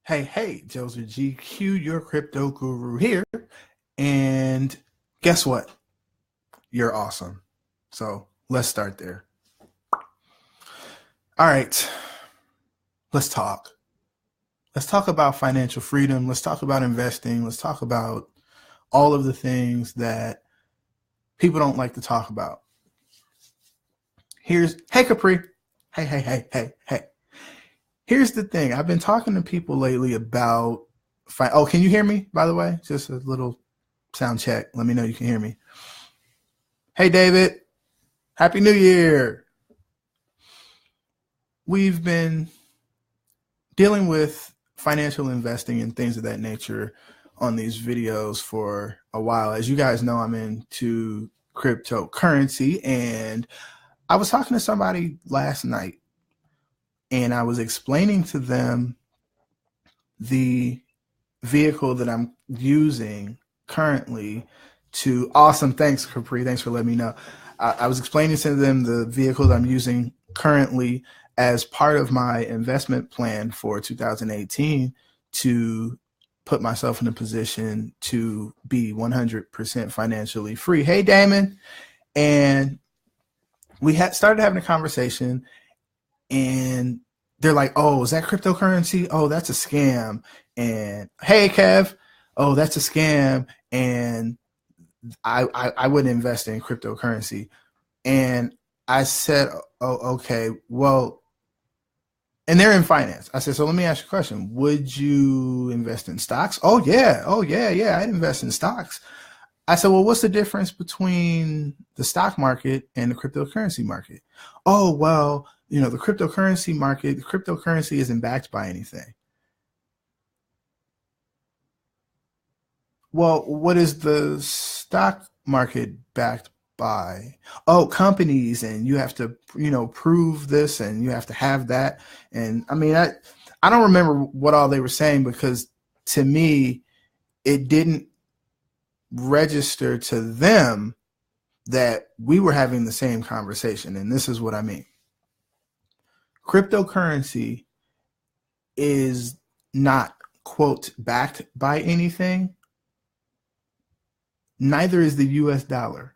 Hey, Joseph GQ, your crypto guru here. And guess what? You're awesome. So let's start there. All right, let's talk. Let's talk about financial freedom. Let's talk about investing. Let's talk about all of the things that people don't like to talk about. Hey, Capri. Hey. Here's the thing. I've been talking to people lately about, can you hear me, by the way? Just a little sound check. Let me know you can hear me. Hey, David. Happy New Year. We've been dealing with financial investing and things of that nature on these videos for a while. As you guys know, I'm into cryptocurrency, and I was talking to somebody last night, and I was explaining to them the vehicle that I'm using currently to, awesome, thanks Capri, thanks for letting me know. I was explaining to them the vehicle that I'm using currently as part of my investment plan for 2018 to put myself in a position to be 100% financially free. Hey, Damon. And we had started having a conversation, and they're like, oh, is that cryptocurrency? Oh, that's a scam. And hey, Kev, oh, that's a scam. And I wouldn't invest in cryptocurrency. And I said, oh, okay, well, and they're in finance. I said, so let me ask you a question. Would you invest in stocks? Oh yeah, I'd invest in stocks. I said, well, what's the difference between the stock market and the cryptocurrency market? Oh, well, the cryptocurrency isn't backed by anything. Well, what is the stock market backed by? Oh, companies, and you have to, prove this, and you have to have that. And I mean, I don't remember what all they were saying, because to me, it didn't register to them that we were having the same conversation. And this is what I mean. Cryptocurrency is not, quote, backed by anything. Neither is the US dollar.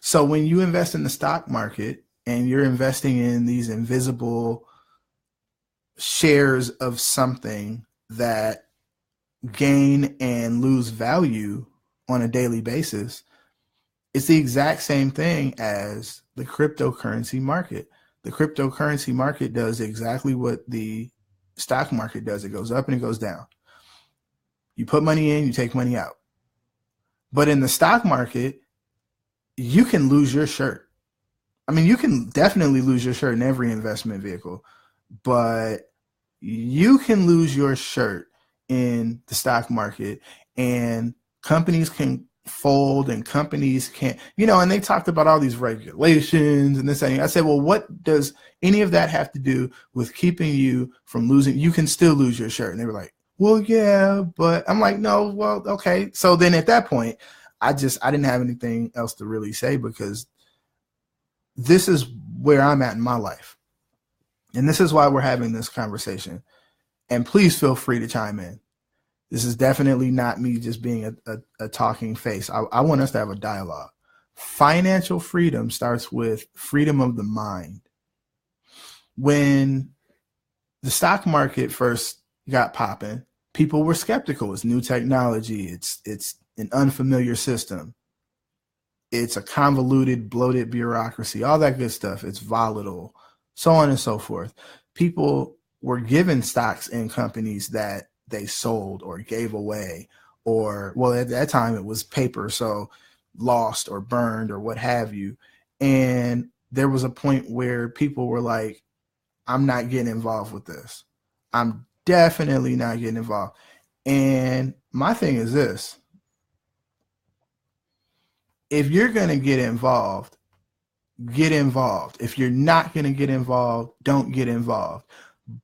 So when you invest in the stock market and you're investing in these invisible shares of something that gain and lose value on a daily basis, it's the exact same thing as the cryptocurrency market. The cryptocurrency market does exactly what the stock market does. It goes up and it goes down. You put money in, you take money out. But in the stock market, you can lose your shirt. I mean, you can definitely lose your shirt in every investment vehicle, but you can lose your shirt in the stock market, and companies can fold and companies can't, and they talked about all these regulations and this and that. I said, well, what does any of that have to do with keeping you from losing? You can still lose your shirt. And they were like, well, yeah, but I'm like, no, well, okay. So then at that point, I didn't have anything else to really say, because this is where I'm at in my life. And this is why we're having this conversation. And please feel free to chime in. This is definitely not me just being a talking face. I want us to have a dialogue. Financial freedom starts with freedom of the mind. When the stock market first got popping, people were skeptical. It's new technology. It's an unfamiliar system. It's a convoluted, bloated bureaucracy, all that good stuff. It's volatile, so on and so forth. People were given stocks in companies that they sold or gave away, or, well, at that time it was paper, so lost or burned or what have you. And there was a point where people were like, I'm not getting involved with this. I'm definitely not getting involved. And my thing is this: if you're going to get involved, get involved. If you're not going to get involved, don't get involved.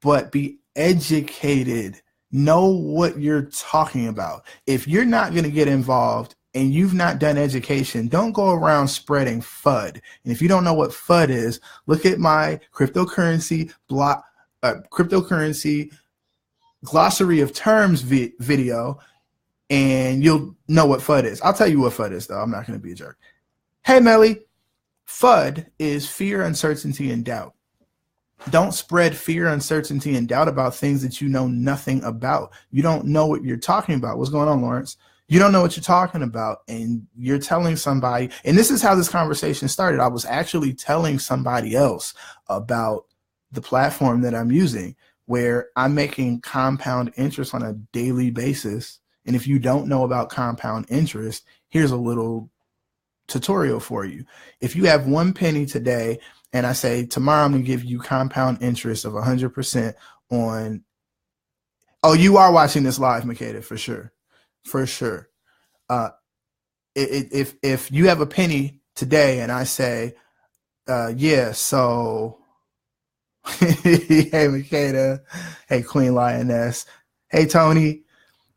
But be educated. Know what you're talking about. If you're not going to get involved and you've not done education, don't go around spreading FUD. And if you don't know what FUD is, look at my cryptocurrency glossary of terms video, and you'll know what FUD is. I'll tell you what FUD is, though. I'm not going to be a jerk. Hey, Melly, FUD is fear, uncertainty, and doubt. Don't spread fear, uncertainty, and doubt about things that you know nothing about. You don't know what you're talking about. What's going on, Lawrence? You don't know what you're talking about, and you're telling somebody, and this is how this conversation started. I was actually telling somebody else about the platform that I'm using, where I'm making compound interest on a daily basis. And if you don't know about compound interest, here's a little tutorial for you. If you have 1 penny today, and I say, tomorrow I'm going to give you compound interest of 100% on, oh, you are watching this live, Makeda, for sure. For sure. If you have a penny today and I say, yeah, so, hey, Makeda, hey, Queen Lioness, hey, Tony,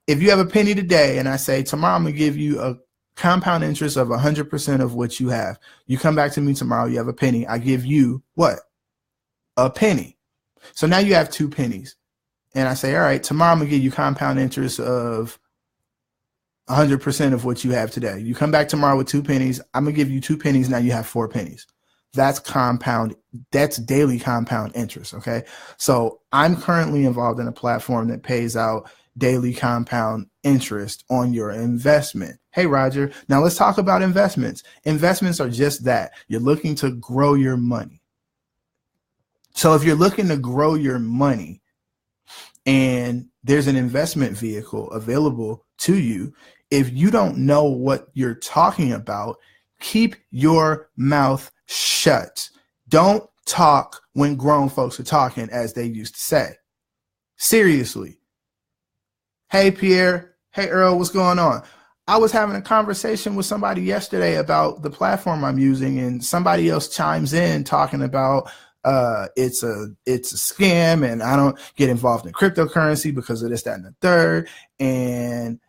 if you have a penny today and I say, tomorrow I'm going to give you a compound interest of 100% of what you have. You come back to me tomorrow, you have a penny. I give you what? A penny. So now you have 2 pennies. And I say, all right, tomorrow I'm going to give you compound interest of 100% of what you have today. You come back tomorrow with 2 pennies. I'm going to give you 2 pennies. Now you have 4 pennies. That's compound. That's daily compound interest. Okay. So I'm currently involved in a platform that pays out daily compound interest on your investment. Hey, Roger. Now let's talk about investments. Investments are just that. You're looking to grow your money. So if you're looking to grow your money and there's an investment vehicle available to you, if you don't know what you're talking about, keep your mouth shut. Don't talk when grown folks are talking, as they used to say. Seriously. Hey, Pierre. Hey, Earl, what's going on? I was having a conversation with somebody yesterday about the platform I'm using, and somebody else chimes in talking about it's a scam, and I don't get involved in cryptocurrency because of this, that, and the third. And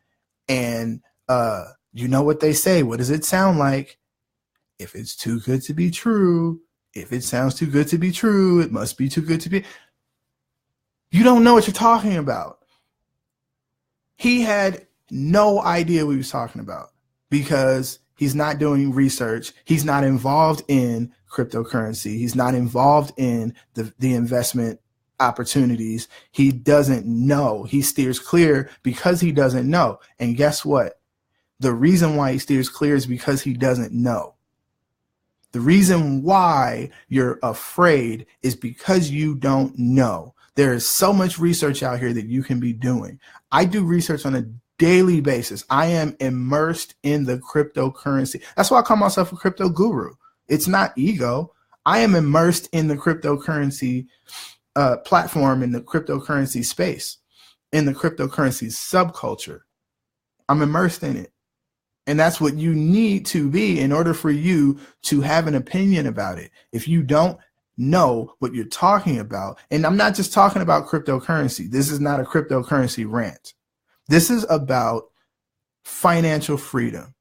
you know what they say. What does it sound like? If it's too good to be true, if it sounds too good to be true, it must be too good to be. You don't know what you're talking about. He had no idea what he was talking about because he's not doing research. He's not involved in cryptocurrency. He's not involved in the investment opportunities. He doesn't know. He steers clear because he doesn't know. And guess what? The reason why he steers clear is because he doesn't know. The reason why you're afraid is because you don't know. There is so much research out here that you can be doing. I do research on a daily basis. I am immersed in the cryptocurrency. That's why I call myself a crypto guru. It's not ego. I am immersed in the cryptocurrency platform, in the cryptocurrency space, in the cryptocurrency subculture. I'm immersed in it. And that's what you need to be in order for you to have an opinion about it. If you don't know what you're talking about, and I'm not just talking about cryptocurrency. This is not a cryptocurrency rant. This is about financial freedom.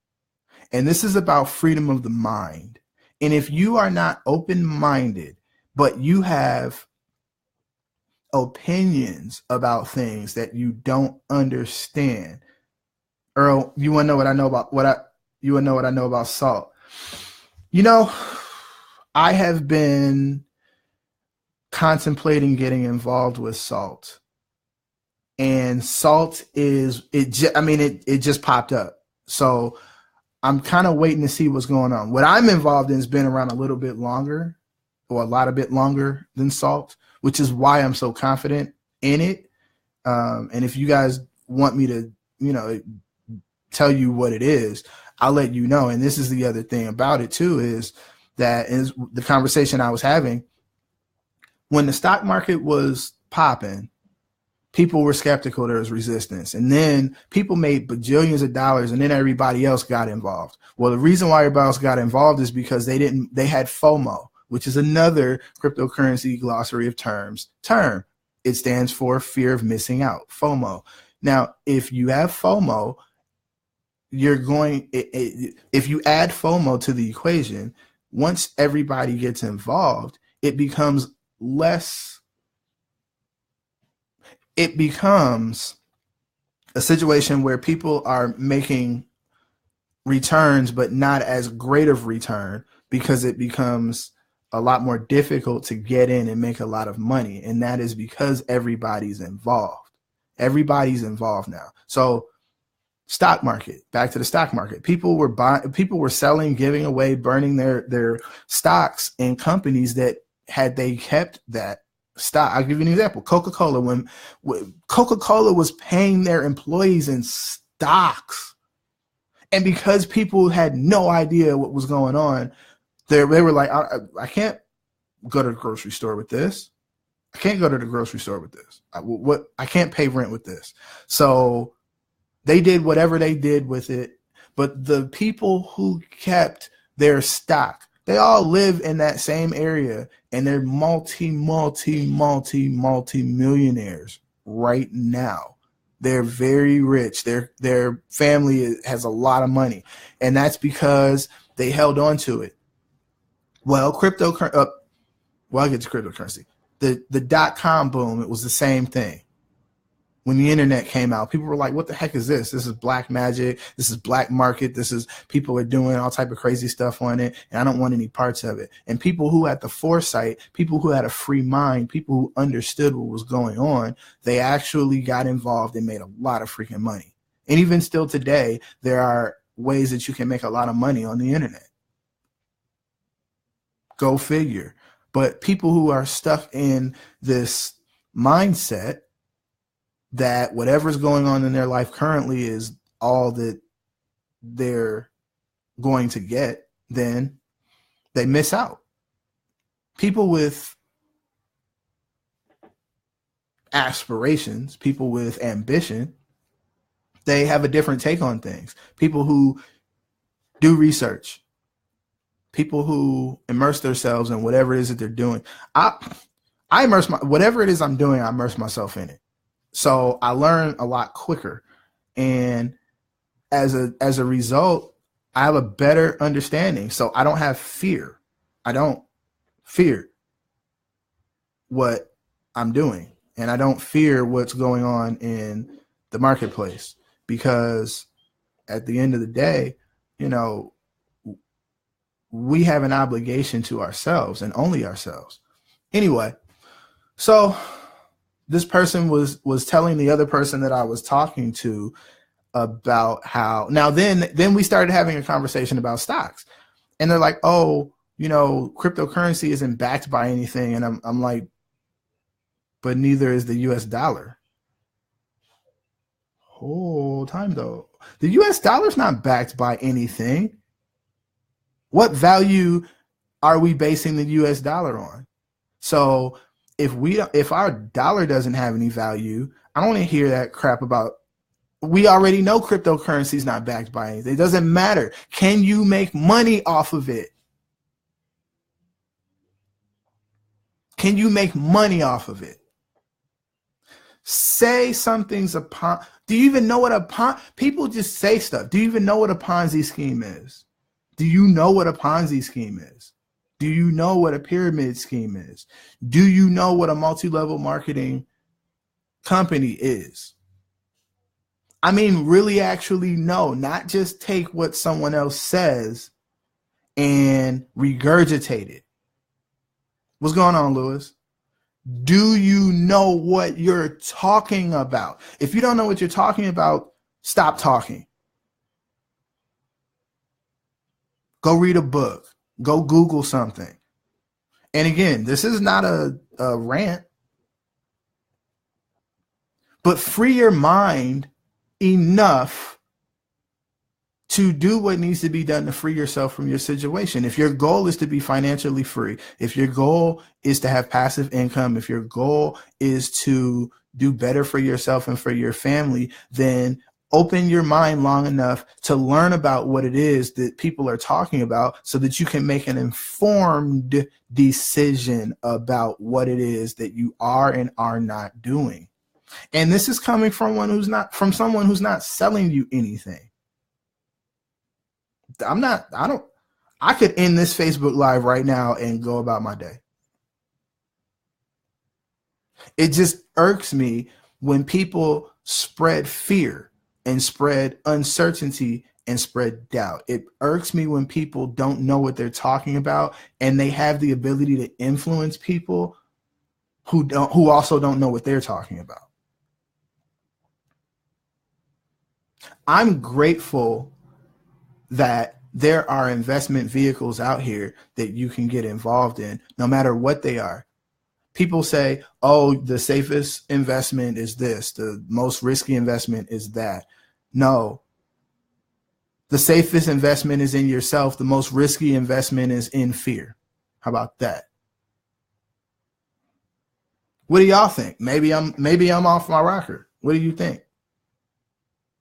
And this is about freedom of the mind. And if you are not open-minded, but you have opinions about things that you don't understand, Earl, you want to know what I know about you want to know what I know about salt? You know, I have been contemplating getting involved with salt. And salt it just popped up. So I'm kind of waiting to see what's going on. What I'm involved in has been around a little bit longer, or a bit longer than salt, which is why I'm so confident in it. And if you guys want me to, tell you what it is, I'll let you know. And this is the other thing about it too, is that is the conversation I was having when the stock market was popping. People were skeptical. There was resistance. And then people made bajillions of dollars, and then everybody else got involved. Well, the reason why everybody else got involved is because they had FOMO, which is another cryptocurrency glossary of terms term. It stands for fear of missing out, FOMO. Now, if you have FOMO, if you add FOMO to the equation, once everybody gets involved, it becomes less. it becomes a situation where people are making returns, but not as great of return, because it becomes a lot more difficult to get in and make a lot of money. And that is because everybody's involved. Everybody's involved now. So stock market, back to the stock market. People were buying, people were selling, giving away, burning their stocks in companies that, had they kept that stock. I'll give you an example. Coca-Cola, when Coca-Cola was paying their employees in stocks, and because people had no idea what was going on, they were like, I can't go to the grocery store with this. I can't go to the grocery store with this. I can't pay rent with this. So they did whatever they did with it. But the people who kept their stock, they all live in that same area, and they're multi-millionaires right now. They're very rich. Their family has a lot of money, and that's because they held on to it. Well, I'll get to cryptocurrency. The dot-com boom, it was the same thing. When the internet came out, people were like, what the heck is this? This is black magic. This is black market. This is, people are doing all type of crazy stuff on it, and I don't want any parts of it. And people who had the foresight, people who had a free mind, people who understood what was going on, they actually got involved and made a lot of freaking money. And even still today, there are ways that you can make a lot of money on the internet. Go figure. But people who are stuck in this mindset that whatever's going on in their life currently is all that they're going to get, then they miss out. People with aspirations, people with ambition, they have a different take on things. People who do research, people who immerse themselves in whatever it is that they're doing. I immerse whatever it is I'm doing, I immerse myself in it. So I learn a lot quicker. And as a result, I have a better understanding. So I don't have fear. I don't fear what I'm doing. And I don't fear what's going on in the marketplace, because at the end of the day, you know, we have an obligation to ourselves and only ourselves. Anyway, so this person was telling the other person that I was talking to about how, now then we started having a conversation about stocks, and they're like, oh, you know, cryptocurrency isn't backed by anything. And I'm like, but neither is the US dollar. Whole time though. The US dollar's not backed by anything. What value are we basing the US dollar on? So if our dollar doesn't have any value, I don't want to hear that crap about, we already know cryptocurrency is not backed by anything. It doesn't matter. Can you make money off of it? Can you make money off of it? Say something's a Ponzi. Do you even know what a Ponzi? People just say stuff. Do you even know what a Ponzi scheme is? Do you know what a Ponzi scheme is? Do you know what a pyramid scheme is? Do you know what a multi-level marketing company is? I mean, really actually know, not just take what someone else says and regurgitate it. What's going on, Lewis? Do you know what you're talking about? If you don't know what you're talking about, stop talking. Go read a book. Go Google something. And again, this is not a rant, but free your mind enough to do what needs to be done to free yourself from your situation. If your goal is to be financially free, if your goal is to have passive income, if your goal is to do better for yourself and for your family, then open your mind long enough to learn about what it is that people are talking about so that you can make an informed decision about what it is that you are and are not doing. And this is coming from someone who's not selling you anything. I could end this Facebook Live right now and go about my day. It just irks me when people spread fear and spread uncertainty and spread doubt. It irks me when people don't know what they're talking about and they have the ability to influence people who also don't know what they're talking about. I'm grateful that there are investment vehicles out here that you can get involved in, no matter what they are. People say, oh, the safest investment is this, the most risky investment is that. No. The safest investment is in yourself. The most risky investment is in fear. How about that? What do y'all think? Maybe I'm off my rocker. What do you think?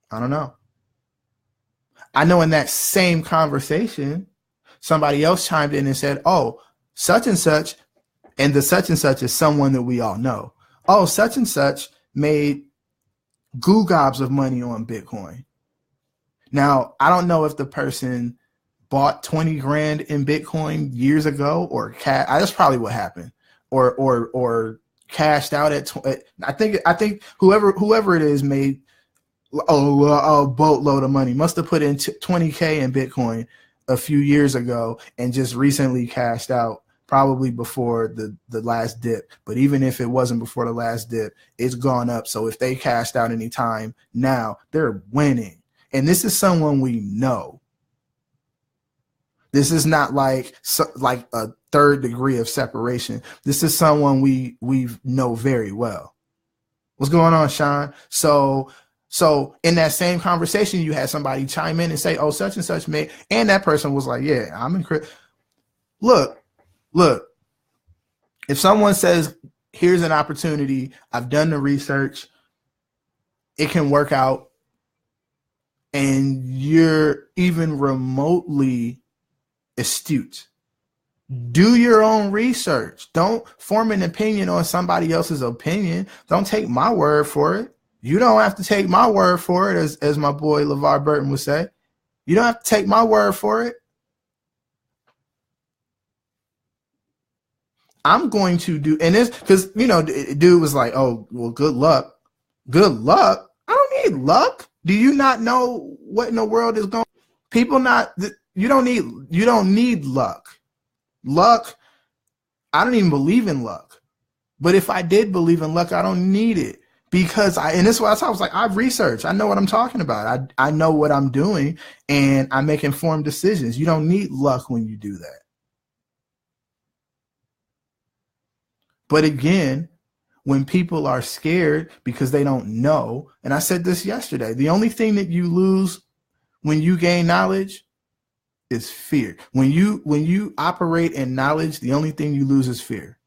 I don't know. I know in that same conversation, somebody else chimed in and said, oh, such and such, and the such and such is someone that we all know. Oh, such and such made goo gobs of money on Bitcoin. Now, I don't know if the person bought 20 grand in Bitcoin years ago or that's probably what happened, or cashed out at. I think whoever it is made a boatload of money. Must have put in 20K in Bitcoin a few years ago and just recently cashed out, probably before the last dip. But even if it wasn't before the last dip, it's gone up. So if they cashed out any time now, they're winning. And this is someone we know. This is not like a third degree of separation. This is someone we know very well. What's going on, Sean? So in that same conversation, you had somebody chime in and say, oh, such and such made, and that person was like, yeah, I'm in crypto. Look, if someone says, here's an opportunity, I've done the research, it can work out, and you're even remotely astute, do your own research. Don't form an opinion on somebody else's opinion. Don't take my word for it. You don't have to take my word for it, as my boy LeVar Burton would say. You don't have to take my word for it. I'm going to do, and this, because, dude was like, oh, well, good luck. Good luck? I don't need luck. Do you not know what in the world is going on? You don't need luck. Luck, I don't even believe in luck. But if I did believe in luck, I don't need it. Because and this is what I was like, I've researched. I know what I'm talking about. I know what I'm doing, and I make informed decisions. You don't need luck when you do that. But again, when people are scared because they don't know, and I said this yesterday, the only thing that you lose when you gain knowledge is fear. When you operate in knowledge, the only thing you lose is fear.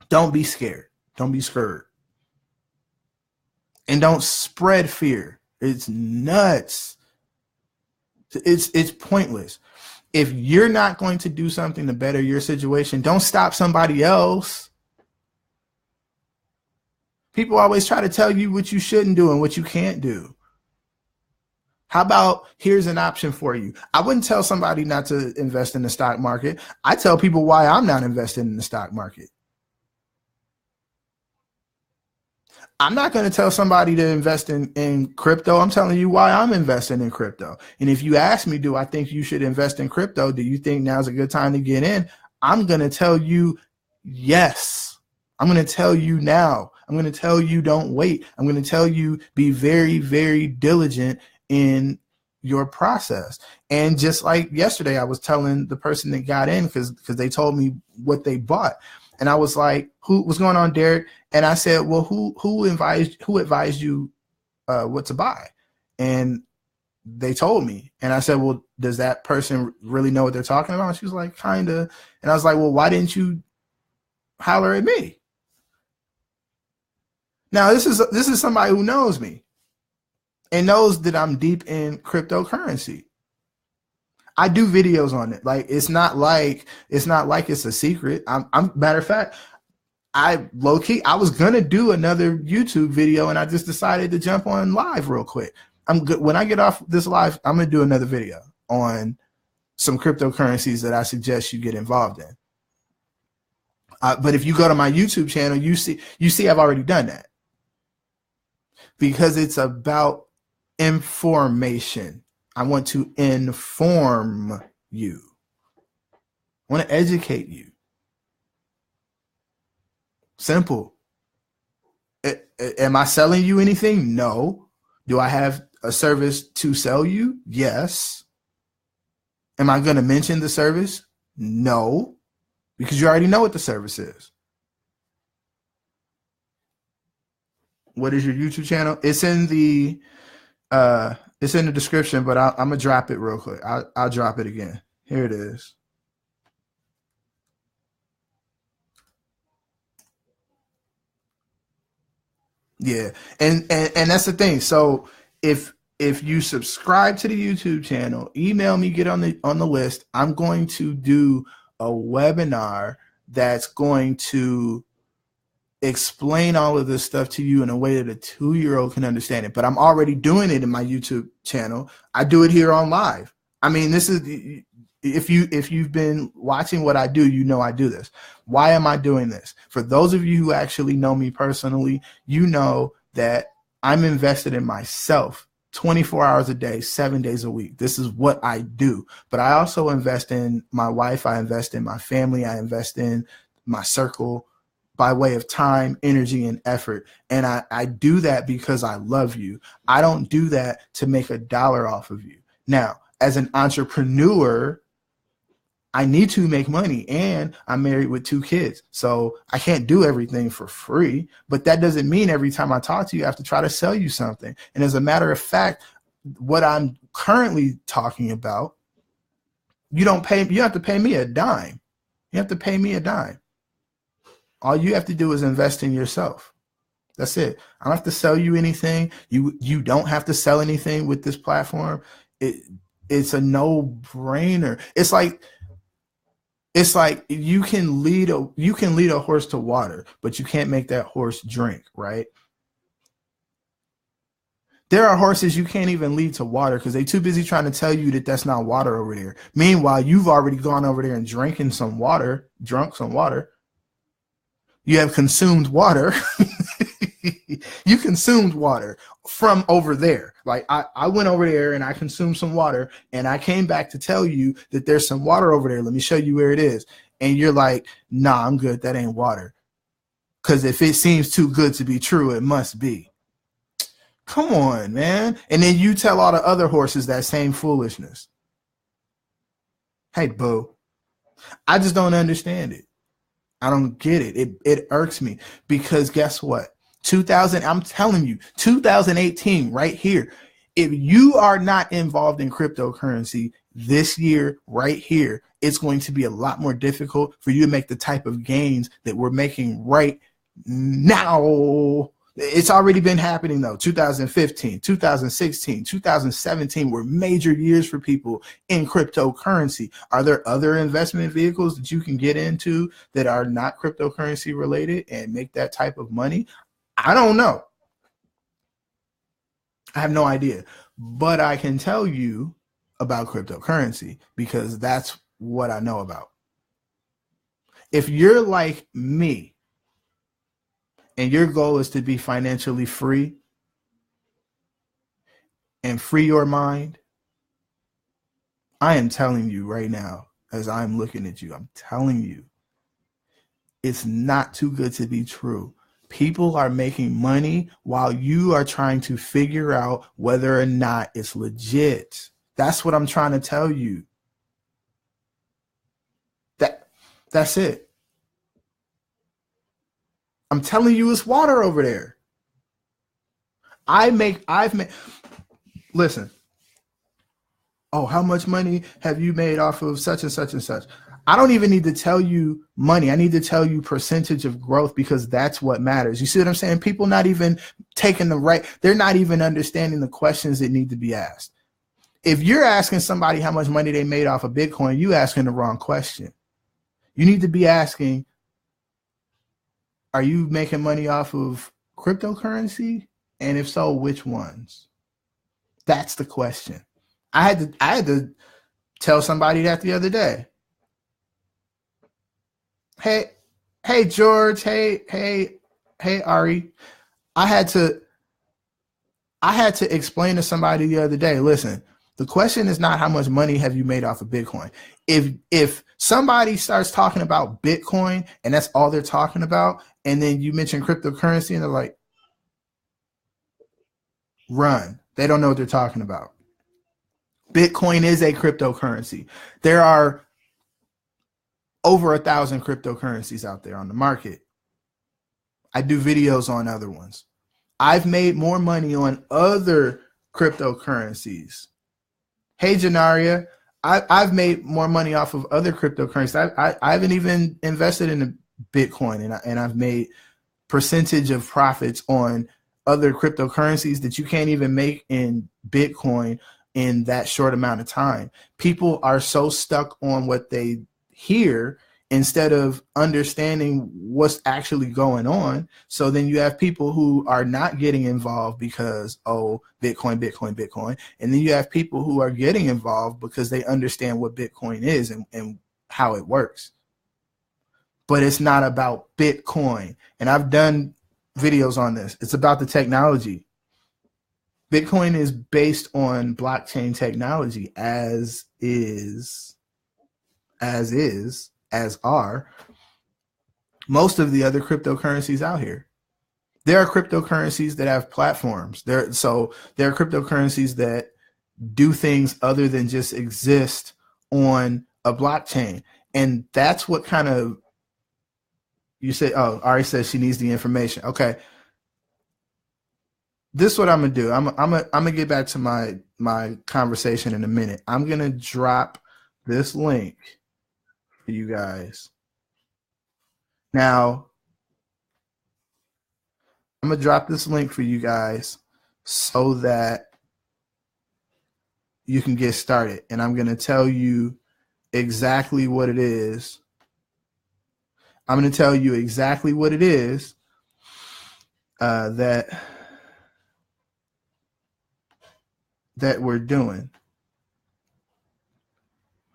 Don't be scared. Don't be scared. And don't spread fear. It's nuts. It's pointless. If you're not going to do something to better your situation, don't stop somebody else. People always try to tell you what you shouldn't do and what you can't do. How about, here's an option for you. I wouldn't tell somebody not to invest in the stock market. I tell people why I'm not investing in the stock market. I'm not going to tell somebody to invest in crypto. I'm telling you why I'm investing in crypto. And if you ask me, do I think you should invest in crypto? Do you think now's a good time to get in? I'm going to tell you yes. I'm going to tell you now. I'm going to tell you don't wait. I'm going to tell you be very, very diligent in your process. And just like yesterday, I was telling the person that got in because they told me what they bought. And I was like, what's going on, Derek? And I said, well, who advised you what to buy? And they told me. And I said, well, does that person really know what they're talking about? And she was like, kind of. And I was like, well, why didn't you holler at me? Now, this is somebody who knows me and knows that I'm deep in cryptocurrency. I do videos on it. Like, it's not like it's a secret. Matter of fact, I was gonna do another YouTube video and I just decided to jump on live real quick. I'm good. When I get off this live, I'm gonna do another video on some cryptocurrencies that I suggest you get involved in. But if you go to my YouTube channel, you see I've already done that, because it's about information. I want to inform you. I want to educate you. Simple. Am I selling you anything? No. Do I have a service to sell you? Yes. Am I going to mention the service? No, because you already know what the service is. What is your YouTube channel? It's in the description, but I'm gonna drop it real quick. I'll drop it again. Here it is. Yeah, and that's the thing. So if you subscribe to the YouTube channel, email me, get on the list. I'm going to do a webinar that's going to explain all of this stuff to you in a way that a 2-year-old can understand it. But I'm already doing it in my YouTube channel. I do it here on live. I mean, this is, if you've been watching what I do, you know I do this. Why am I doing this? For those of you who actually know me personally, you know that I'm invested in myself 24 hours a day, 7 days a week. This is what I do. But I also invest in my wife. I invest in my family. I invest in my circle by way of time, energy, and effort. And I do that because I love you. I don't do that to make a dollar off of you. Now, as an entrepreneur, I need to make money, and I'm married with 2 kids. So I can't do everything for free, but that doesn't mean every time I talk to you, I have to try to sell you something. And as a matter of fact, what I'm currently talking about, you have to pay me a dime. You have to pay me a dime. All you have to do is invest in yourself. That's it. I don't have to sell you anything. You don't have to sell anything with this platform. It's a no-brainer. It's like you can lead a horse to water, but you can't make that horse drink, right? There are horses you can't even lead to water because they're too busy trying to tell you that that's not water over there. Meanwhile, you've already gone over there and drunk some water. You have consumed water. You consumed water from over there. Like I went over there and I consumed some water, and I came back to tell you that there's some water over there. Let me show you where it is. And you're like, nah, I'm good. That ain't water. Because if it seems too good to be true, it must be. Come on, man. And then you tell all the other horses that same foolishness. Hey, boo. I just don't understand it. I don't get it. It irks me because guess what? I'm telling you, 2018 right here. If you are not involved in cryptocurrency this year, right here, it's going to be a lot more difficult for you to make the type of gains that we're making right now. It's already been happening though. 2015, 2016, 2017 were major years for people in cryptocurrency. Are there other investment vehicles that you can get into that are not cryptocurrency related and make that type of money? I don't know. I have no idea, but I can tell you about cryptocurrency because that's what I know about. If you're like me, and your goal is to be financially free and free your mind, I am telling you right now, as I'm looking at you, I'm telling you, it's not too good to be true. People are making money while you are trying to figure out whether or not it's legit. That's what I'm trying to tell you. That's it. I'm telling you, it's water over there. Listen. Oh, how much money have you made off of such and such and such? I don't even need to tell you money. I need to tell you percentage of growth because that's what matters. You see what I'm saying? People not even taking they're not even understanding the questions that need to be asked. If you're asking somebody how much money they made off of Bitcoin, you asking the wrong question. You need to be asking, are you making money off of cryptocurrency? And if so, which ones? That's the question. I had to tell somebody that the other day. Hey, Hey George, hey Ari. I had to explain to somebody the other day, listen, the question is not how much money have you made off of Bitcoin. If somebody starts talking about Bitcoin and that's all they're talking about, and then you mention cryptocurrency and they're like, run. They don't know what they're talking about. Bitcoin is a cryptocurrency. There are over 1,000 cryptocurrencies out there on the market. I do videos on other ones. I've made more money on other cryptocurrencies. Hey, Janaria, I've made more money off of other cryptocurrencies. I haven't even invested in Bitcoin, and I've made percentage of profits on other cryptocurrencies that you can't even make in Bitcoin in that short amount of time. People are so stuck on what they hear instead of understanding what's actually going on. So then you have people who are not getting involved because, oh, Bitcoin, Bitcoin, Bitcoin. And then you have people who are getting involved because they understand what Bitcoin is and how it works. But it's not about Bitcoin. And I've done videos on this. It's about the technology. Bitcoin is based on blockchain technology, as are most of the other cryptocurrencies out here. There are cryptocurrencies that have platforms. There are cryptocurrencies that do things other than just exist on a blockchain. And that's what kind of, you say, oh, Ari says she needs the information. Okay. This is what I'm gonna do. I'm gonna get back to my conversation in a minute. I'm gonna drop this link for you guys. Now, I'm gonna drop this link for you guys so that you can get started. And I'm gonna tell you exactly what it is. I'm gonna tell you exactly what it is that we're doing.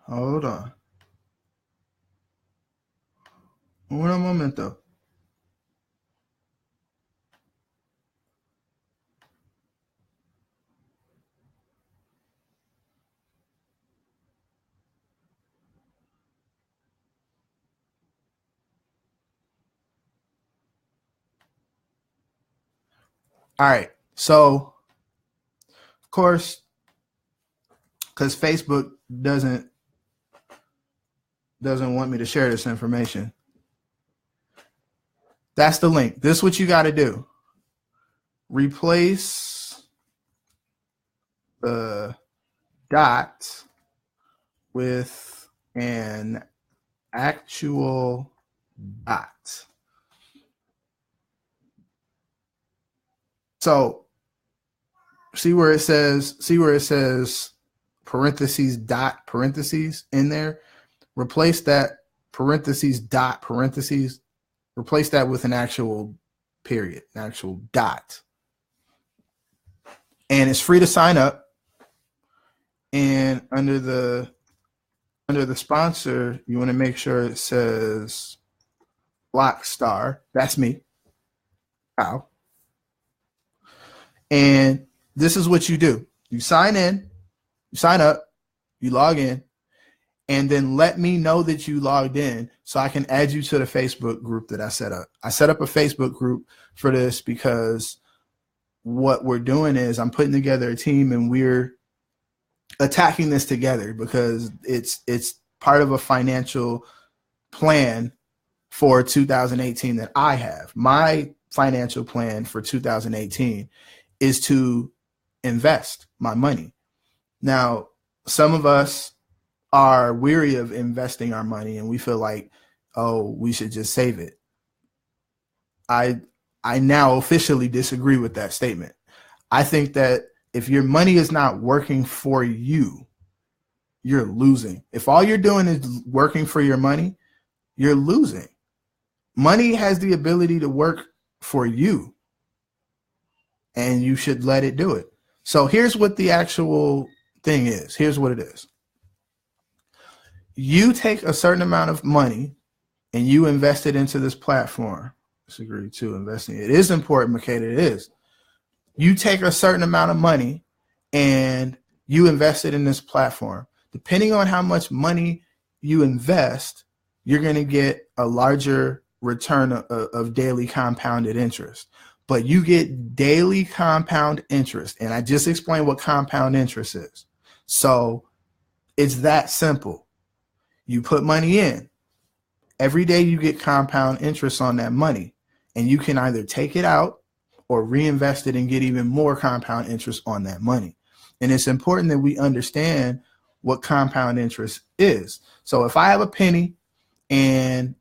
Hold on. Un momento. All right. So, of course, because Facebook doesn't want me to share this information. That's the link. This is what you got to do. Replace the dot with an actual dot. So see where it says parentheses dot parentheses in there. Replace that parentheses dot parentheses. Replace that with an actual period, an actual dot. And it's free to sign up. And under the sponsor, you want to make sure it says Blockstar. That's me. Wow. And this is what you do. You sign in, you sign up, you log in, and then let me know that you logged in so I can add you to the Facebook group that I set up. I set up a Facebook group for this because what we're doing is I'm putting together a team and we're attacking this together because it's part of a financial plan for 2018 that I have. My financial plan for 2018 is to invest my money. Now, some of us are weary of investing our money and we feel like, oh, we should just save it. I now officially disagree with that statement. I think that if your money is not working for you, you're losing. If all you're doing is working for your money, you're losing. Money has the ability to work for you, and you should let it do it. So here's what the actual thing is. Here's what it is. You take a certain amount of money and you invested into this platform, disagree too, investing. It is important, Makeda, it is. You take a certain amount of money and you invested in this platform. Depending on how much money you invest, you're going to get a larger return of daily compounded interest. But you get daily compound interest. And I just explained what compound interest is. So it's that simple. You put money in. Every day you get compound interest on that money. And you can either take it out or reinvest it and get even more compound interest on that money. And it's important that we understand what compound interest is. So if I have a penny, and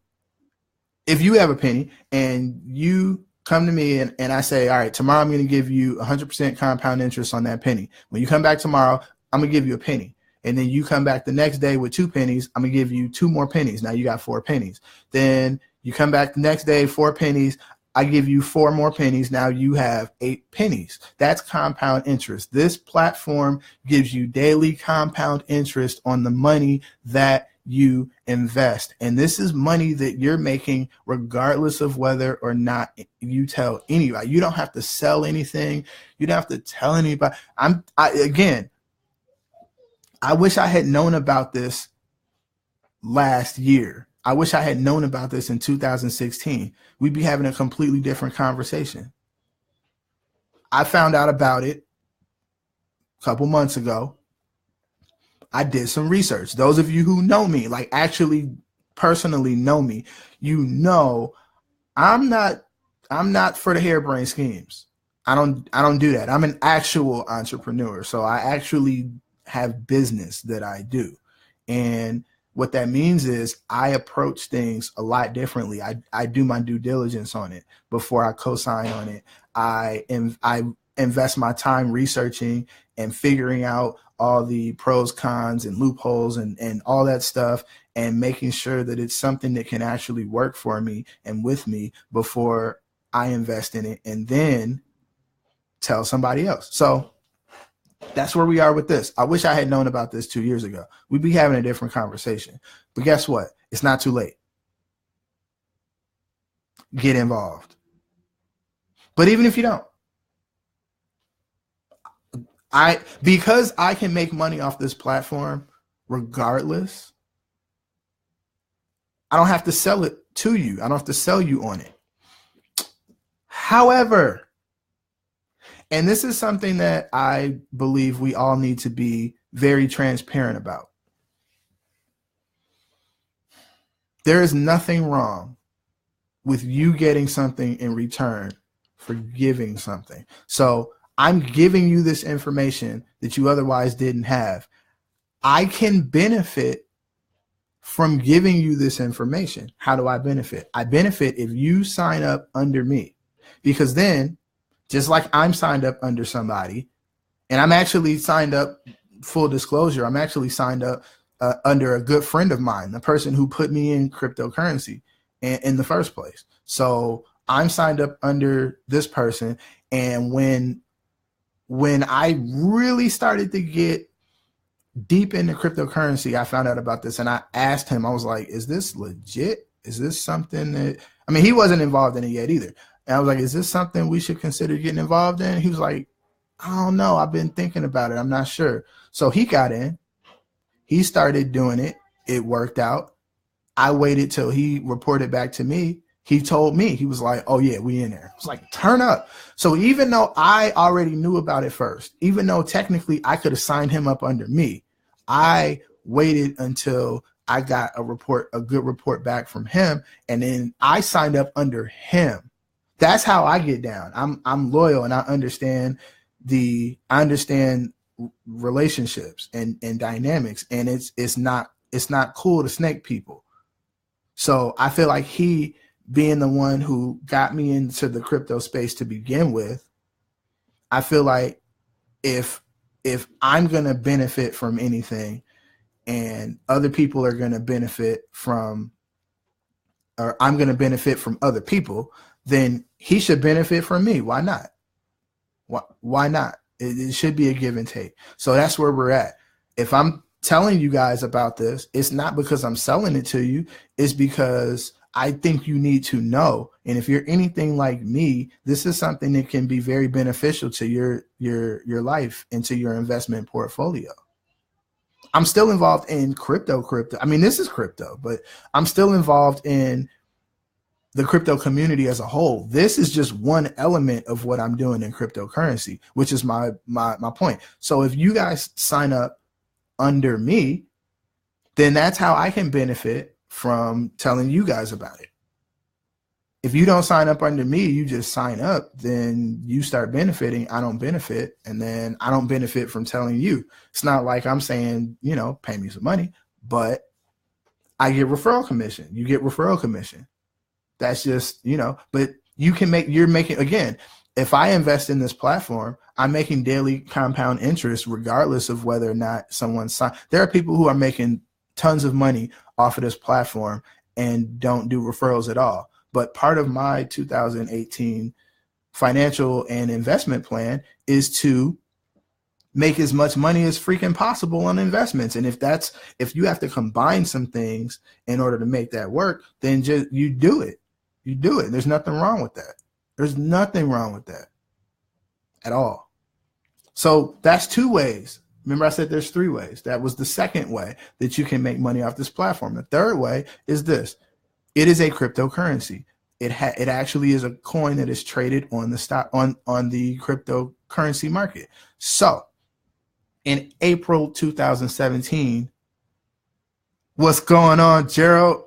if you have a penny and you come to me and I say, all right, tomorrow I'm going to give you 100% compound interest on that penny. When you come back tomorrow, I'm going to give you a penny. And then you come back the next day with 2 pennies. I'm going to give you 2 more pennies. Now you got 4 pennies. Then you come back the next day, 4 pennies. I give you 4 more pennies. Now you have 8 pennies. That's compound interest. This platform gives you daily compound interest on the money that you invest. And this is money that you're making regardless of whether or not you tell anybody. You don't have to sell anything. You don't have to tell anybody. Again, I wish I had known about this last year. I wish I had known about this in 2016. We'd be having a completely different conversation. I found out about it a couple months ago. I did some research. Those of you who know me, like actually personally know me, you know I'm not for the harebrained schemes. I don't do that. I'm an actual entrepreneur. So I actually have business that I do. And what that means is I approach things a lot differently. I do my due diligence on it before I co-sign on it. I invest my time researching and figuring out all the pros, cons, and loopholes and all that stuff, and making sure that it's something that can actually work for me and with me before I invest in it and then tell somebody else. So that's where we are with this. I wish I had known about this 2 years ago. We'd be having a different conversation. But guess what? It's not too late. Get involved. But even if you don't, because I can make money off this platform regardless, I don't have to sell it to you. I don't have to sell you on it. However, and this is something that I believe we all need to be very transparent about. There is nothing wrong with you getting something in return for giving something. So I'm giving you this information that you otherwise didn't have. I can benefit from giving you this information. How do I benefit? I benefit if you sign up under me, because then, just like I'm signed up under somebody, and I'm actually signed up, full disclosure, I'm actually signed up under a good friend of mine, the person who put me in cryptocurrency in the first place. So I'm signed up under this person. And when I really started to get deep into cryptocurrency, I found out about this and I asked him, I was like, is this legit? Is this something that, I mean, he wasn't involved in it yet either. And I was like, is this something we should consider getting involved in? He was like, I don't know. I've been thinking about it. I'm not sure. So he got in. He started doing it. It worked out. I waited till he reported back to me. He told me, he was like, oh yeah, we in there. I was like, turn up. So even though I already knew about it first, even though technically I could have signed him up under me, I waited until I got a good report back from him. And then I signed up under him. That's how I get down. I'm loyal and I understand relationships and dynamics, and it's not cool to snake people. So I feel like he, being the one who got me into the crypto space to begin with, I feel like if I'm going to benefit from anything and other people are going to benefit from, or I'm going to benefit from other people, then he should benefit from me. Why not? Why not? It should be a give and take. So that's where we're at. If I'm telling you guys about this, it's not because I'm selling it to you. It's because I think you need to know. And if you're anything like me, this is something that can be very beneficial to your life and to your investment portfolio. I'm still involved in crypto. I mean, this is crypto, but I'm still involved in the crypto community as a whole. This is just one element of what I'm doing in cryptocurrency, which is my point. So if you guys sign up under me, then that's how I can benefit from telling you guys about it. If you don't sign up under me, you just sign up, then you start benefiting. I don't benefit, and then I don't benefit from telling you. It's not like I'm saying, pay me some money, but I get referral commission. You get referral commission. That's just, but you're making, again, if I invest in this platform, I'm making daily compound interest regardless of whether or not someone signed. There are people who are making tons of money off of this platform and don't do referrals at all. But part of my 2018 financial and investment plan is to make as much money as freaking possible on investments. And if you have to combine some things in order to make that work, then just you do it. You do it. There's nothing wrong with that. There's nothing wrong with that at all. So that's 2 ways. Remember I said there's 3 ways. That was the second way that you can make money off this platform. The third way is this. It is a cryptocurrency. It actually is a coin that is traded on the stock on the cryptocurrency market. So in April 2017, what's going on, Gerald?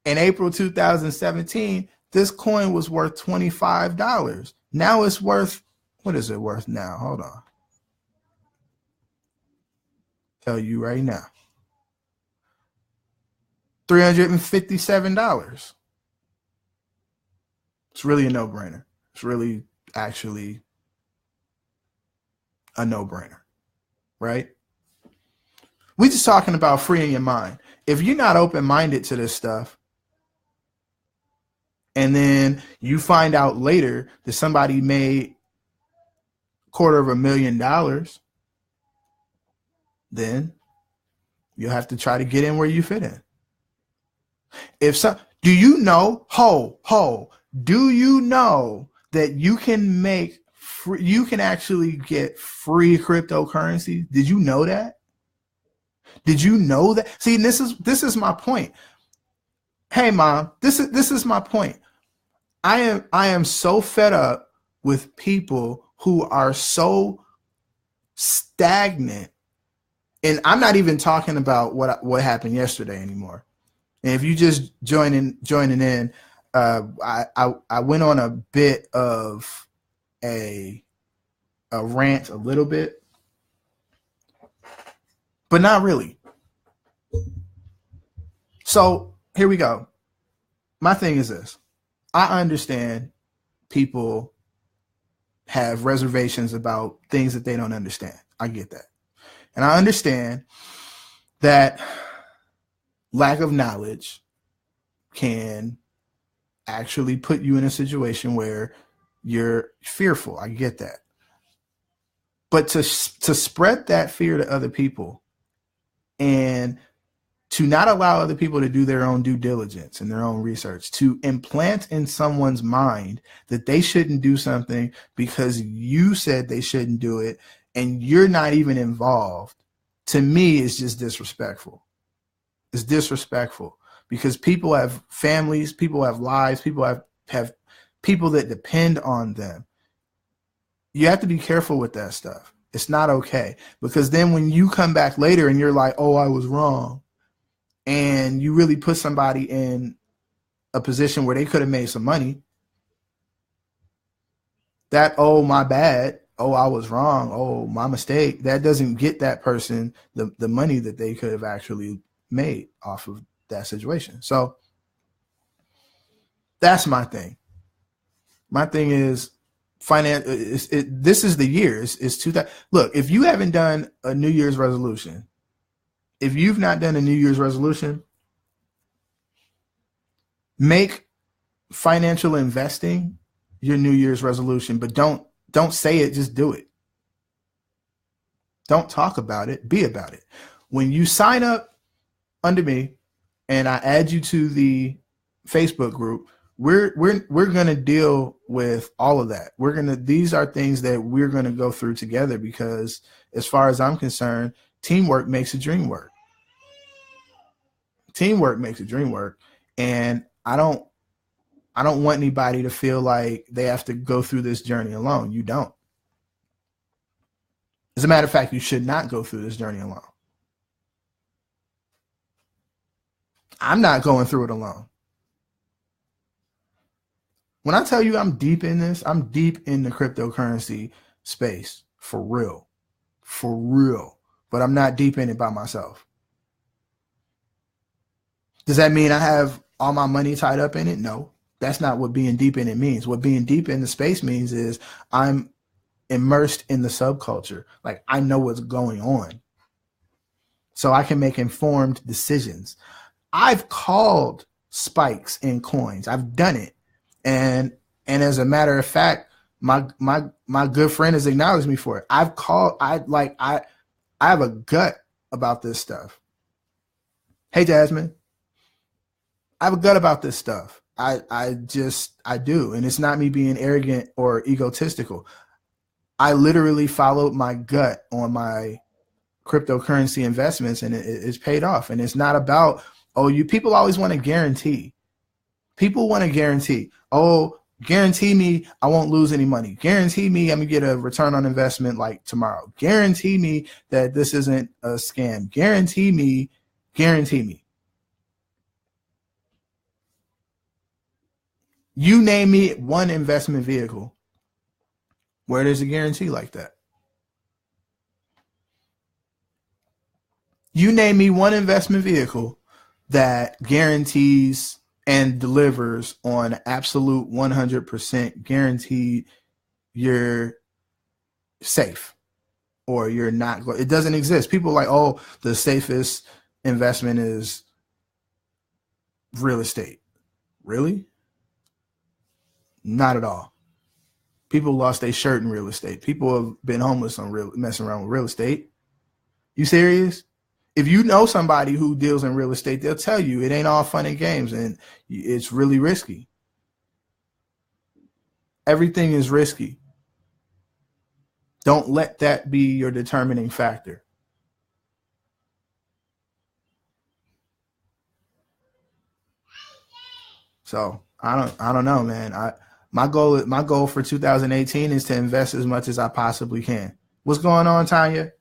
In April 2017, this coin was worth $25. Now it's worth, what is it worth now? Hold on. Tell you right now. $357. It's really a no-brainer. It's really actually a no-brainer, right? We're just talking about freeing your mind. If you're not open-minded to this stuff, and then you find out later that somebody made $250,000, then you'll have to try to get in where you fit in. Do you know, do you know that you can you can actually get free cryptocurrency? Did you know that? Did you know that? See, this is my point. Hey, Mom, this is my point. I am so fed up with people who are so stagnant, and I'm not even talking about what happened yesterday anymore. And if you just joining in, I went on a bit of a rant a little bit, but not really. So here we go. My thing is this. I understand people have reservations about things that they don't understand. I get that. And I understand that lack of knowledge can actually put you in a situation where you're fearful. I get that. But to spread that fear to other people and to not allow other people to do their own due diligence and their own research, to implant in someone's mind that they shouldn't do something because you said they shouldn't do it and you're not even involved, to me is just disrespectful. It's disrespectful because people have families, people have lives, people have people that depend on them. You have to be careful with that stuff. It's not okay, because then when you come back later and you're like, oh, I was wrong, and you really put somebody in a position where they could have made some money, that, oh, my bad, oh, I was wrong, oh, my mistake, that doesn't get that person the money that they could have actually made off of that situation. So that's my thing. My thing is this is the year. It's 2000. Look, if you haven't done a New Year's resolution, if you've not done a New Year's resolution, make financial investing your New Year's resolution, but don't say it, just do it. Don't talk about it, be about it. When you sign up under me and I add you to the Facebook group, we're gonna deal with all of that. These are things that we're gonna go through together, because as far as I'm concerned, teamwork makes a dream work. Teamwork makes a dream work. And I don't want anybody to feel like they have to go through this journey alone. You don't. As a matter of fact, you should not go through this journey alone. I'm not going through it alone. When I tell you I'm deep in this, I'm deep in the cryptocurrency space, for real, but I'm not deep in it by myself. Does that mean I have all my money tied up in it? No, that's not what being deep in it means. What being deep in the space means is I'm immersed in the subculture. Like, I know what's going on, so I can make informed decisions. I've called spikes in coins. I've done it. And as a matter of fact, my good friend has acknowledged me for it. I have a gut about this stuff. Hey, Jasmine, I have a gut about this stuff. I do. And it's not me being arrogant or egotistical. I literally followed my gut on my cryptocurrency investments, and it's paid off. And it's not about, people always want to guarantee. People want to guarantee. Guarantee me I won't lose any money. Guarantee me I'm going to get a return on investment like tomorrow. Guarantee me that this isn't a scam. Guarantee me. You name me one investment vehicle where there's a guarantee like that. You name me one investment vehicle that guarantees and delivers on absolute 100% guaranteed you're safe or you're not. It doesn't exist. People are like, the safest investment is real estate. Really? Not at all. People lost their shirt in real estate. People have been homeless on messing around with real estate. You serious? If you know somebody who deals in real estate, they'll tell you it ain't all fun and games, and it's really risky. Everything is risky. Don't let that be your determining factor. So I don't know, man. My goal for 2018 is to invest as much as I possibly can. What's going on, Tonya?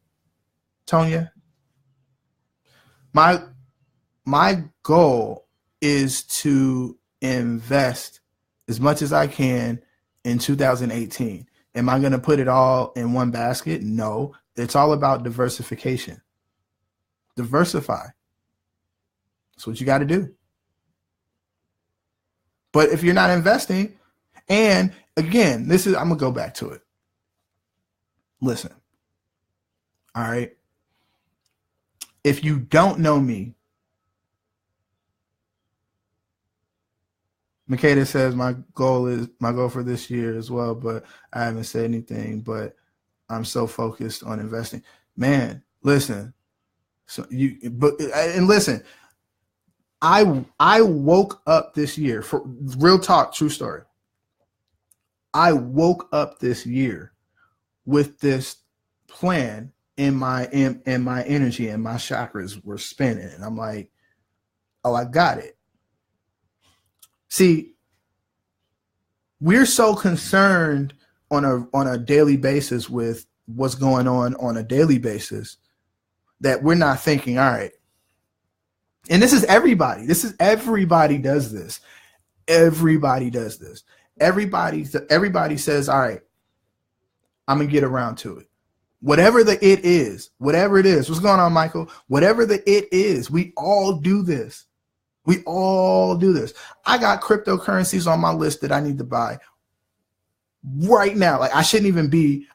My goal is to invest as much as I can in 2018. Am I going to put it all in one basket? No. It's all about diversification. Diversify. That's what you got to do. But if you're not investing, and again, I'm going to go back to it. Listen. All right. If you don't know me, Makeda says my goal for this year as well, but I haven't said anything, but I'm so focused on investing. Man, listen. Listen, I woke up this year, for real talk, true story. I woke up this year with this plan in my energy, and my chakras were spinning, and I'm like, I got it. See, we're so concerned on a daily basis with what's going on a daily basis that we're not thinking, all right. And this is everybody. Everybody does this. Everybody does this. Everybody says, all right, I'm going to get around to it. Whatever it is, what's going on, Michael? Whatever the it is, we all do this. I got cryptocurrencies on my list that I need to buy right now. Like, I shouldn't even be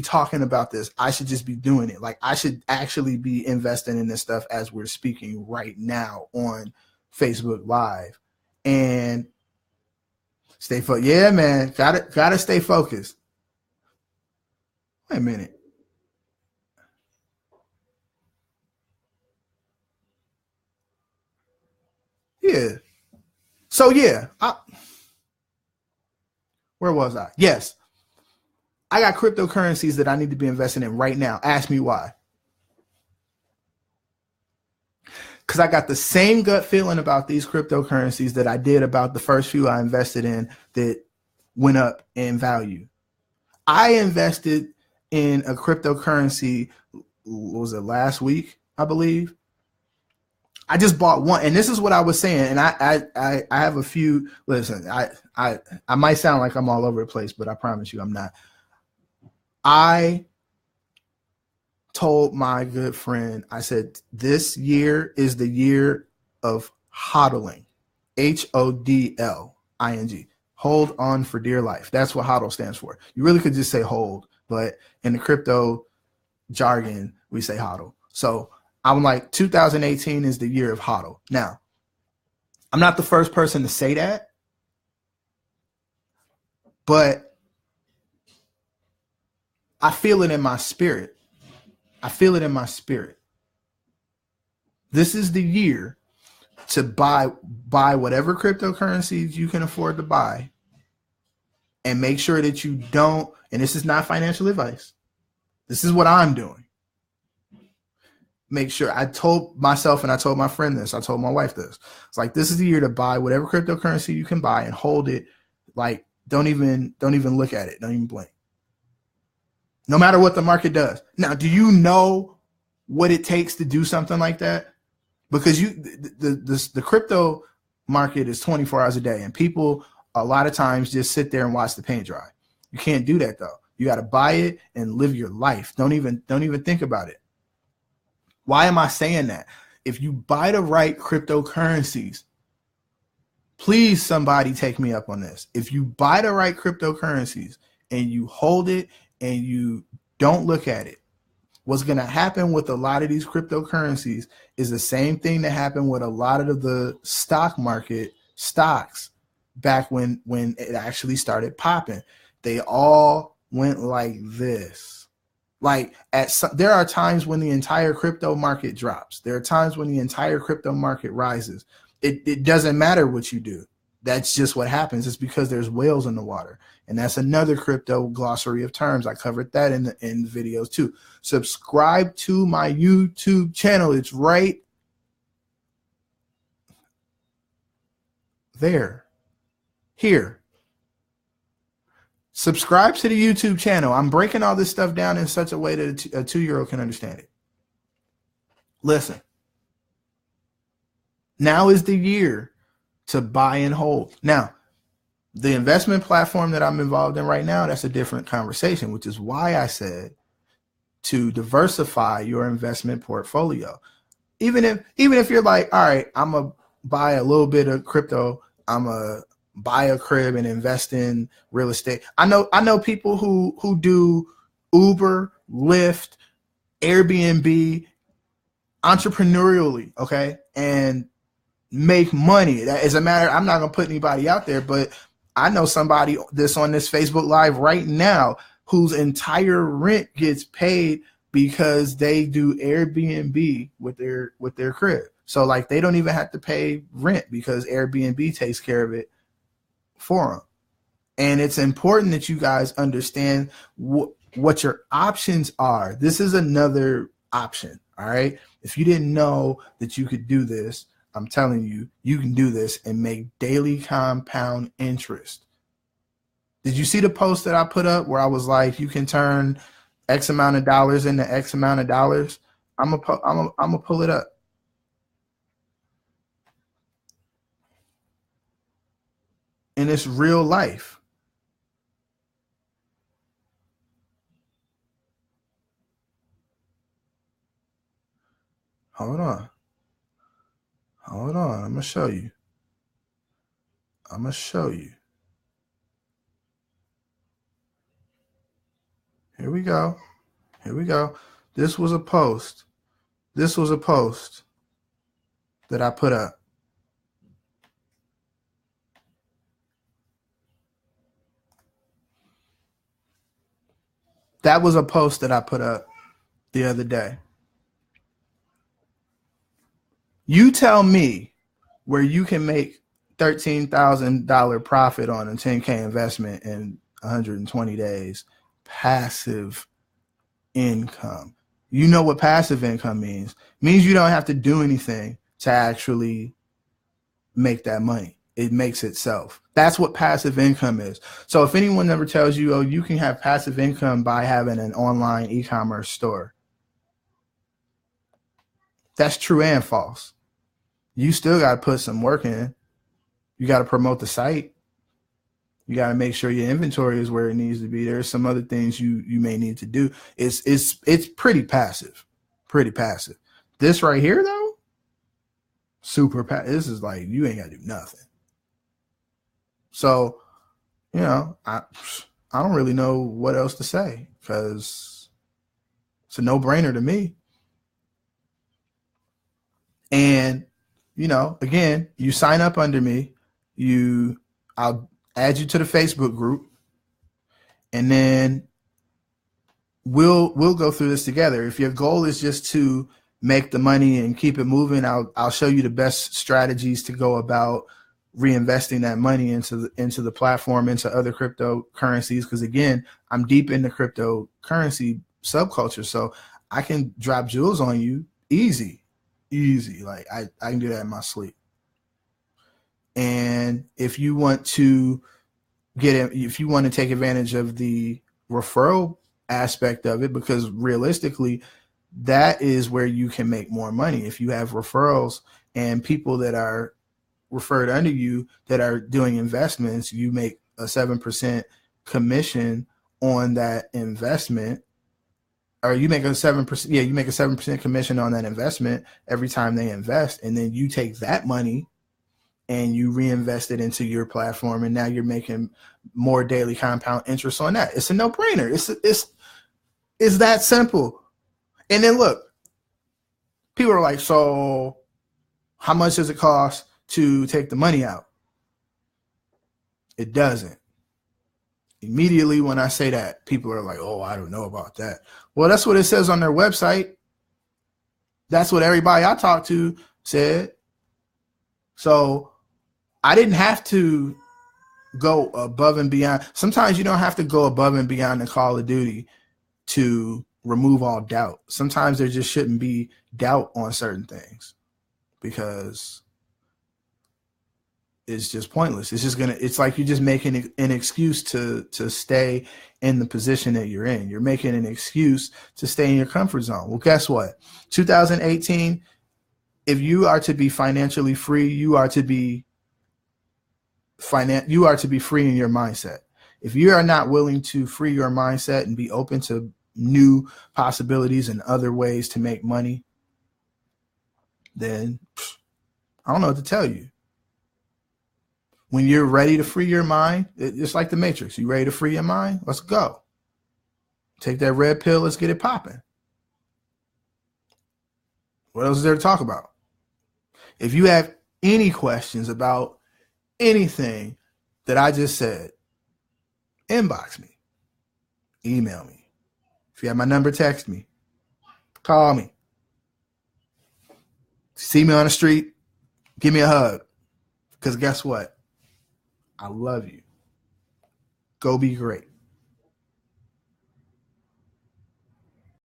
talking about this. I should just be doing it. Like, I should actually be investing in this stuff as we're speaking right now on Facebook Live. And stay focused. Yeah, man. Gotta stay focused. Wait a minute. Yeah. So yeah, where was I? Yes, I got cryptocurrencies that I need to be investing in right now. Ask me why. Because I got the same gut feeling about these cryptocurrencies that I did about the first few I invested in that went up in value. I invested in a cryptocurrency, what was it, last week, I believe. I just bought one, and this is what I was saying. And I have a few. Listen, I might sound like I'm all over the place, but I promise you, I'm not. I told my good friend, I said, this year is the year of hodling, HODLING. Hold on for dear life. That's what HODL stands for. You really could just say hold, but in the crypto jargon, we say HODL. So I'm like, 2018 is the year of HODL. Now, I'm not the first person to say that, but I feel it in my spirit. I feel it in my spirit. This is the year to buy whatever cryptocurrencies you can afford to buy, and make sure that you don't, and this is not financial advice, this is what I'm doing. Make sure, I told myself and I told my friend this, I told my wife this. It's like, this is the year to buy whatever cryptocurrency you can buy and hold it. Like, don't even look at it. Don't even blink. No matter what the market does. Now, do you know what it takes to do something like that? Because the crypto market is 24 hours a day, and people a lot of times just sit there and watch the paint dry. You can't do that though. You got to buy it and live your life. Don't even think about it. Why am I saying that? If you buy the right cryptocurrencies, please somebody take me up on this. If you buy the right cryptocurrencies and you hold it and you don't look at it, what's going to happen with a lot of these cryptocurrencies is the same thing that happened with a lot of the stock market stocks back when it actually started popping. They all went like this. Like there are times when the entire crypto market drops. There are times when the entire crypto market rises. It doesn't matter what you do. That's just what happens. It's because there's whales in the water. And that's another crypto glossary of terms. I covered that in the videos too. Subscribe to my YouTube channel. It's right there. Here. Subscribe to the YouTube channel. I'm breaking all this stuff down in such a way that a 2-year-old can understand it. Listen. Now is the year to buy and hold. Now, the investment platform that I'm involved in right now, that's a different conversation, which is why I said to diversify your investment portfolio. Even if you're like, all right, I'm going to buy a little bit of crypto, I'm going to buy a crib and invest in real estate. I know people who do Uber, Lyft, Airbnb entrepreneurially, okay, and make money. That is a matter, I'm not going to put anybody out there, but I know somebody that's on this Facebook Live right now whose entire rent gets paid because they do Airbnb with their crib. So like they don't even have to pay rent because Airbnb takes care of it for them. And it's important that you guys understand what your options are. This is another option, all right? If you didn't know that you could do this, I'm telling you, you can do this and make daily compound interest. Did you see the post that I put up where I was like, you can turn X amount of dollars into X amount of dollars? I'm gonna pull it up. And it's real life. Hold on. I'm gonna show you. Here we go. This was a post that I put up. That was a post that I put up the other day. You tell me where you can make $13,000 profit on a 10K investment in 120 days. Passive income. You know what passive income means. It means you don't have to do anything to actually make that money. It makes itself. That's what passive income is. So if anyone ever tells you, oh, you can have passive income by having an online e-commerce store, that's true and false. You still got to put some work in. You got to promote the site. You got to make sure your inventory is where it needs to be. There's some other things you may need to do. It's pretty passive, pretty passive. This right here though, super passive. This is like you ain't got to do nothing. So, you know, I don't really know what else to say because it's a no-brainer to me. And you know, again, you sign up under me. I'll add you to the Facebook group, and then we'll go through this together. If your goal is just to make the money and keep it moving, I'll show you the best strategies to go about reinvesting that money into the platform, into other cryptocurrencies. Because again, I'm deep in the cryptocurrency subculture, so I can drop jewels on you easy. Like I can do that in my sleep. And if you want to take advantage of the referral aspect of it, because realistically, that is where you can make more money. If you have referrals and people that are referred under you that are doing investments, you make a 7% commission on that investment, or you make a 7%. Yeah, you make a 7% commission on that investment every time they invest, and then you take that money and you reinvest it into your platform, and now you're making more daily compound interest on that. It's a no-brainer. It's that simple. And then look, people are like, so how much does it cost to take the money out? It doesn't. Immediately when I say that, people are like, oh, I don't know about that. Well, that's what it says on their website. That's what everybody I talked to said. So I didn't have to go above and beyond. Sometimes you don't have to go above and beyond the Call of Duty to remove all doubt. Sometimes there just shouldn't be doubt on certain things because it's just pointless. It's like you're just making an excuse to stay in the position that you're in. You're making an excuse to stay in your comfort zone. Well, guess what? 2018, if you are to be financially free, you are to be free in your mindset. If you are not willing to free your mindset and be open to new possibilities and other ways to make money, then I don't know what to tell you. When you're ready to free your mind, it's like the Matrix. You ready to free your mind? Let's go. Take that red pill. Let's get it popping. What else is there to talk about? If you have any questions about anything that I just said, inbox me, email me. If you have my number, text me, call me. See me on the street, give me a hug. Because guess what? I love you. Go be great.